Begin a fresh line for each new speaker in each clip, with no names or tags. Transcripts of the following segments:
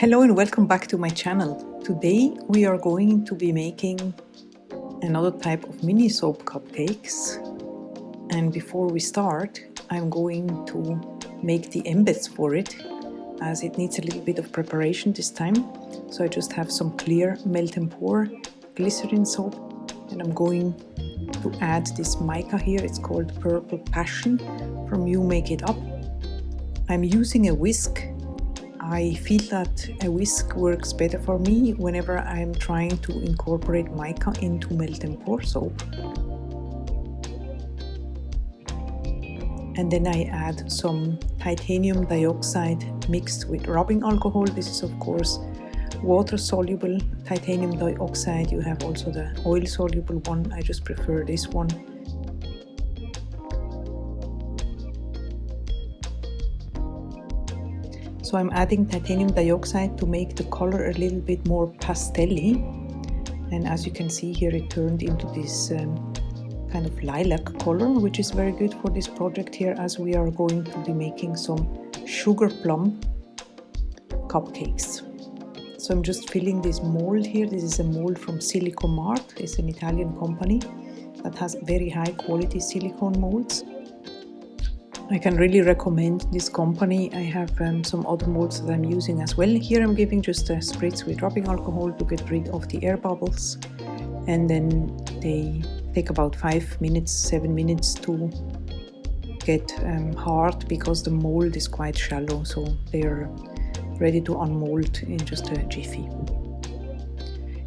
Hello and welcome back to my channel. Today we are going to be making another type of mini soap cupcakes. And before we start, I'm going to make the embeds for it, as it needs a little bit of preparation this time. So I just have some clear melt and pour glycerin soap, and I'm going to add this mica here. It's called Purple Passion from You Make It Up. I'm using a whisk. I feel that a whisk works better for me whenever I'm trying to incorporate mica into melt and pour soap. And then I add some titanium dioxide mixed with rubbing alcohol. This is of course water soluble titanium dioxide. You have also the oil soluble one. I just prefer this one. So I'm adding titanium dioxide to make the color a little bit more pastel-y. And as you can see here, it turned into this kind of lilac color, which is very good for this project here, as we are going to be making some sugar plum cupcakes. So I'm just filling this mold here. This is a mold from Silicon Mart. It's an Italian company that has very high quality silicone molds. I can really recommend this company. I have some other molds that I'm using as well. Here I'm giving just a spritz with rubbing alcohol to get rid of the air bubbles, and then they take about 5 minutes, 7 minutes to get hard, because the mold is quite shallow, so they're ready to unmold in just a jiffy.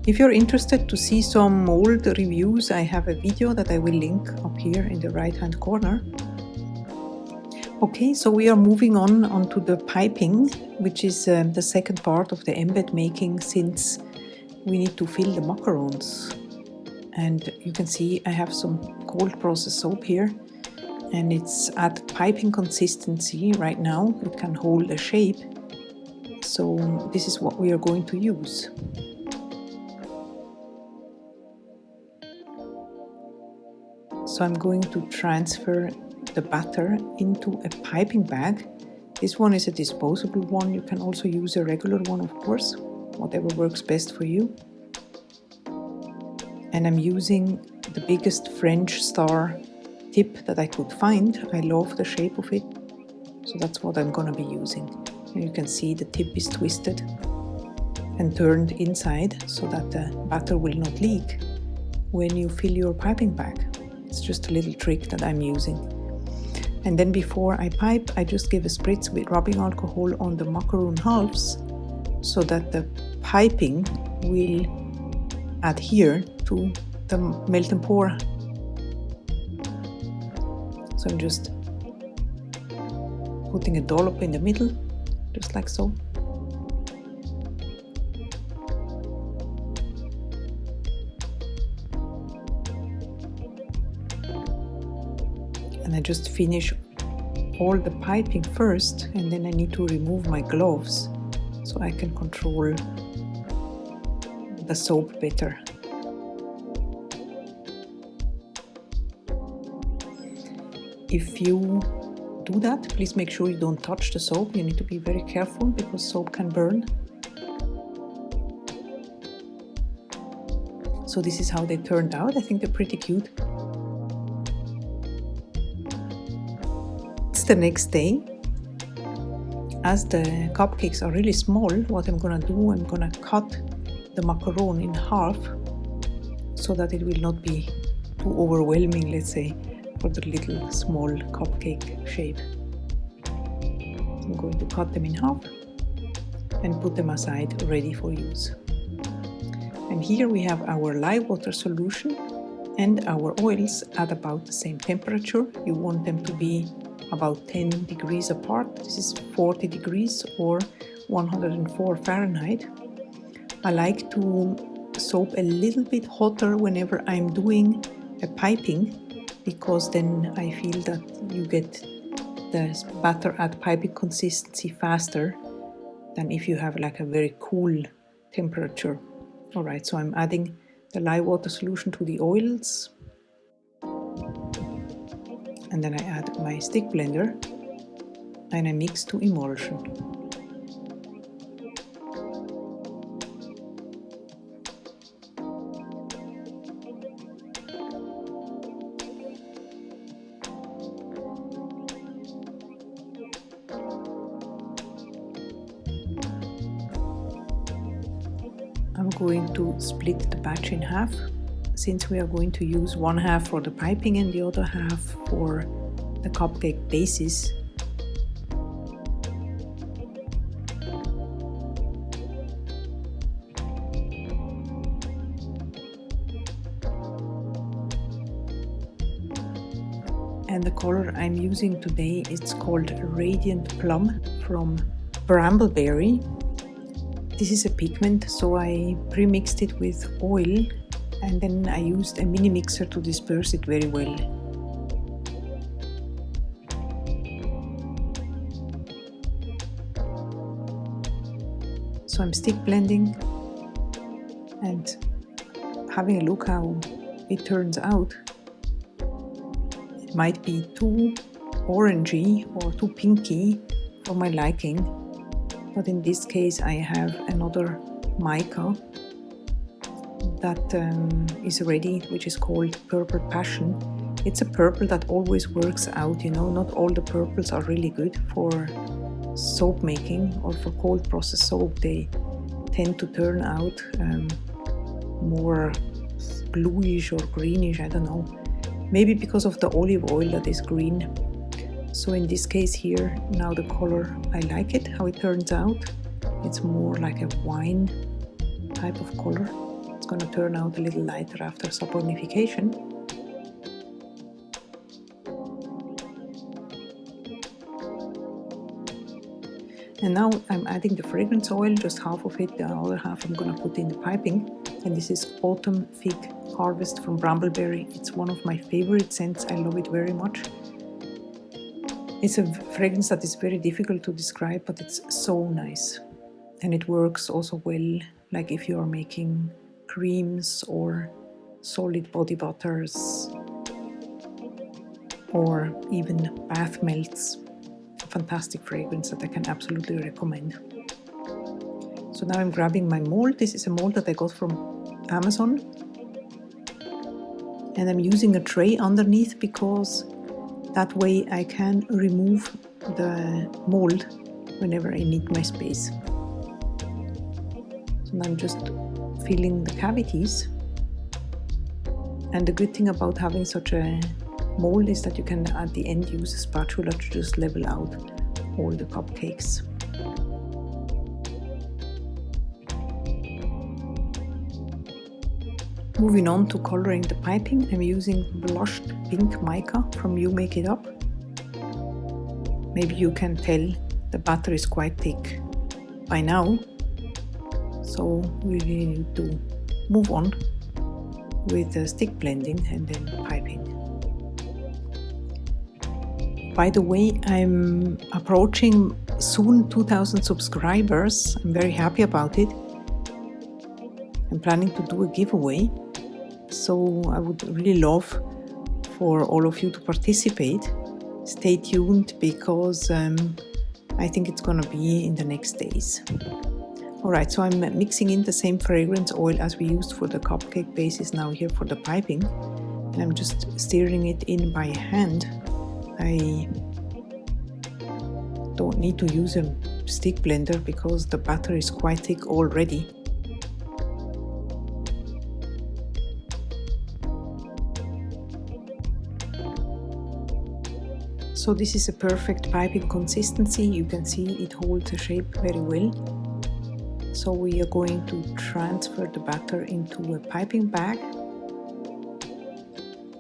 If you're interested to see some mold reviews, I have a video that I will link up here in the right hand corner. Okay, so we are moving on to the piping, which is the second part of the embed making, since we need to fill the macarons. And you can see I have some cold process soap here, and it's at piping consistency right now. It can hold a shape. So this is what we are going to use. So I'm going to transfer the batter into a piping bag. This one is a disposable one. You can also use a regular one, of course, whatever works best for you. And I'm using the biggest French star tip that I could find. I love the shape of it, so that's what I'm gonna be using. And you can see the tip is twisted and turned inside so that the batter will not leak when you fill your piping bag. It's just a little trick that I'm using. And then before I pipe, I just give a spritz with rubbing alcohol on the macaron halves, so that the piping will adhere to the melt and pour. So I'm just putting a dollop in the middle, just like so. And I just finish all the piping first, and then I need to remove my gloves so I can control the soap better. If you do that, please make sure you don't touch the soap. You need to be very careful, because soap can burn. So this is how they turned out. I think they're pretty cute. The next day. As the cupcakes are really small, what I'm gonna do, I'm gonna cut the macaron in half so that it will not be too overwhelming, let's say, for the little small cupcake shape. I'm going to cut them in half and put them aside, ready for use. And here we have our lye water solution and our oils at about the same temperature. You want them to be about 10 degrees apart. This is 40 degrees or 104 Fahrenheit. I like to soap a little bit hotter whenever I'm doing a piping, because then I feel that you get the batter at piping consistency faster than if you have like a very cool temperature. All right, so I'm adding the lye water solution to the oils. And then I add my stick blender and I mix to emulsion. going to split the batch in half, since we are going to use one half for the piping and the other half for the cupcake bases. And the color I'm using today is called Radiant Plum from Brambleberry. This is a pigment, so I pre-mixed it with oil and then I used a mini mixer to disperse it very well. So I'm stick blending and having a look how it turns out. It might be too orangey or too pinky for my liking, but in this case I have another mica that is ready, which is called Purple Passion. It's a purple that always works out, you know, not all the purples are really good for soap making or for cold process soap. They tend to turn out more bluish or greenish, I don't know. Maybe because of the olive oil that is green. So in this case here, now the color, I like it, how it turns out. It's more like a wine type of color. It's gonna turn out a little lighter after saponification. And now I'm adding the fragrance oil, just half of it, the other half I'm gonna put in the piping. And this is Autumn Fig Harvest from Brambleberry. It's one of my favorite scents, I love it very much. It's a fragrance that is very difficult to describe, but it's so nice. And it works also well, like if you are making creams or solid body butters or even bath melts. A fantastic fragrance that I can absolutely recommend. So now I'm grabbing my mold. This is a mold that I got from Amazon. And I'm using a tray underneath because that way I can remove the mold whenever I need my space. So now I'm just filling the cavities. And the good thing about having such a mold is that you can at the end use a spatula to just level out all the cupcakes. Moving on to coloring the piping, I'm using blushed pink mica from You Make It Up. Maybe you can tell the batter is quite thick by now, so we really need to move on with the stick blending and then piping. By the way, I'm approaching soon 2,000 subscribers. I'm very happy about it. I'm planning to do a giveaway, so I would really love for all of you to participate. Stay tuned because I think it's gonna be in the next days. Alright, so I'm mixing in the same fragrance oil as we used for the cupcake bases now here for the piping, and I'm just stirring it in by hand. I don't need to use a stick blender because the batter is quite thick already. So this is a perfect piping consistency. You can see it holds the shape very well. So we are going to transfer the batter into a piping bag.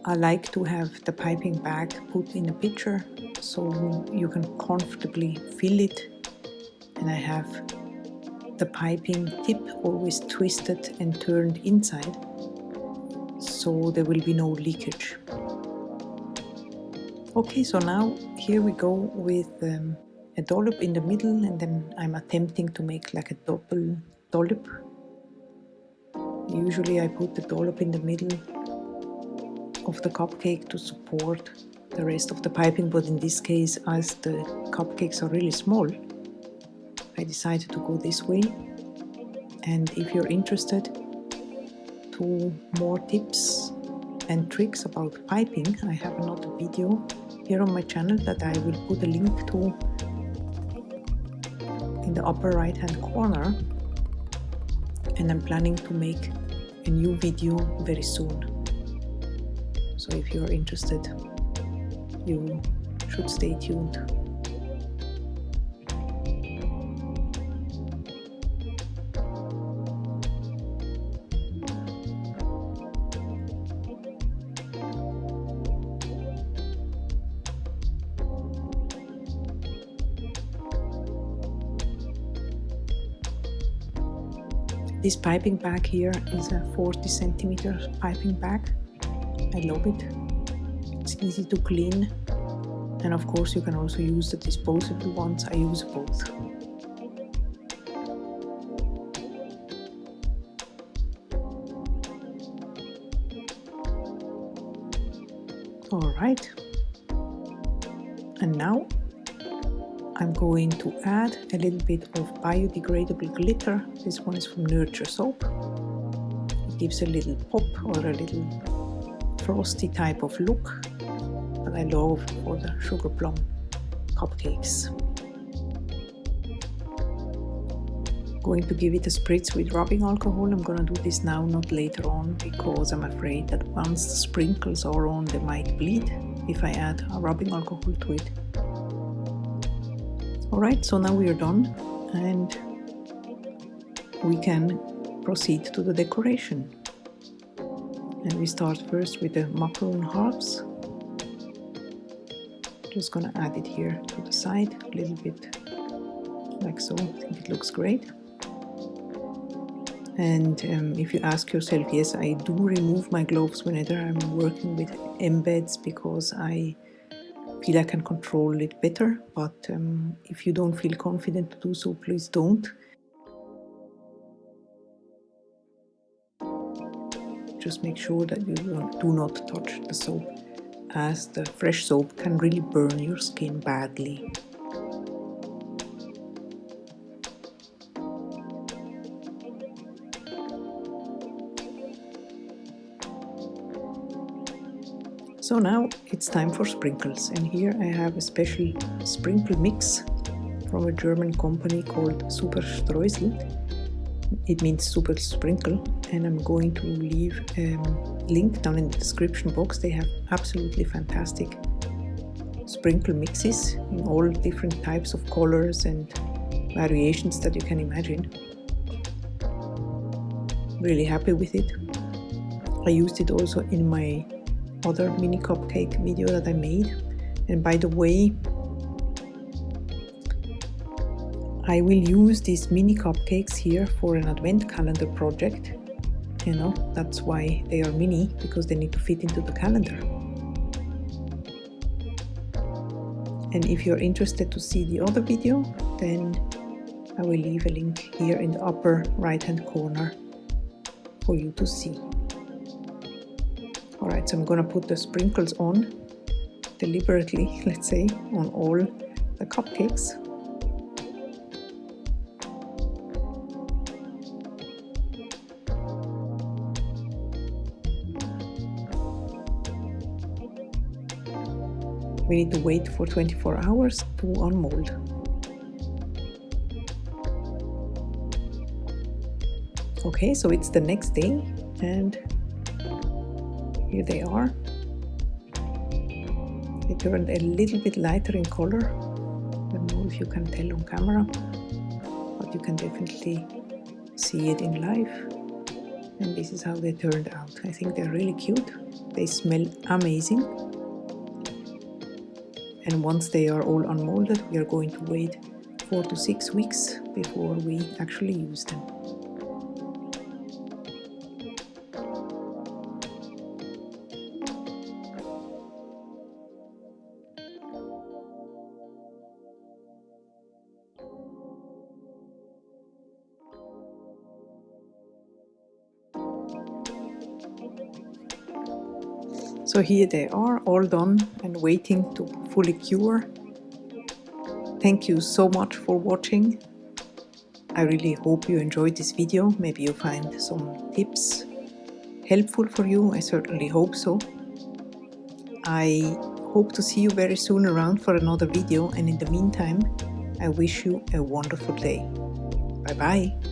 I like to have the piping bag put in a pitcher so you can comfortably fill it. And I have the piping tip always twisted and turned inside, so there will be no leakage. Okay, so now here we go with a dollop in the middle, and then I'm attempting to make like a double dollop. Usually I put the dollop in the middle of the cupcake to support the rest of the piping, but in this case, as the cupcakes are really small, I decided to go this way. And if you're interested to more tips and tricks about piping, I have another video here on my channel that I will put a link to in the upper right hand corner. and I'm planning to make a new video very soon. So if you're interested, you should stay tuned. This piping bag here is a 40 centimeter piping bag. I love it. It's easy to clean. And of course you can also use the disposable ones. I use both. All right. And now I'm going to add a little bit of biodegradable glitter. This one is from Nurture Soap. It gives a little pop or a little frosty type of look that I love for the sugar plum cupcakes. Going to give it a spritz with rubbing alcohol. I'm going to do this now, not later on, because I'm afraid that once the sprinkles are on, they might bleed if I add a rubbing alcohol to it. Alright, so now we are done and we can proceed to the decoration. And we start first with the macaron halves. Just gonna add it here to the side, a little bit like so. I think it looks great. And if you ask yourself, yes, I do remove my gloves whenever I'm working with embeds because I feel I can control it better, but if you don't feel confident to do so, please don't. Just make sure that you do not touch the soap, as the fresh soap can really burn your skin badly. So now it's time for sprinkles, and here I have a special sprinkle mix from a German company called Super Streusel. It means super sprinkle, and I'm going to leave a link down in the description box. They have absolutely fantastic sprinkle mixes in all different types of colors and variations that you can imagine. Really happy with it. I used it also in my other mini cupcake video that I made. And by the way, I will use these mini cupcakes here for an advent calendar project. You know, that's why they are mini, because they need to fit into the calendar. And if you're interested to see the other video, then I will leave a link here in the upper right hand corner for you to see. Alright, so I'm gonna put the sprinkles on deliberately, let's say, on all the cupcakes. We need to wait for 24 hours to unmold. Okay, so it's the next day and here they are. They turned a little bit lighter in color. I don't know if you can tell on camera, but you can definitely see it in live. And this is how they turned out. I think they're really cute. They smell amazing. And once they are all unmolded, we are going to wait 4 to 6 weeks before we actually use them. So here they are, all done and waiting to fully cure. Thank you so much for watching. I really hope you enjoyed this video. Maybe you find some tips helpful for you. I certainly hope so. I hope to see you very soon around for another video, and in the meantime, I wish you a wonderful day. Bye bye.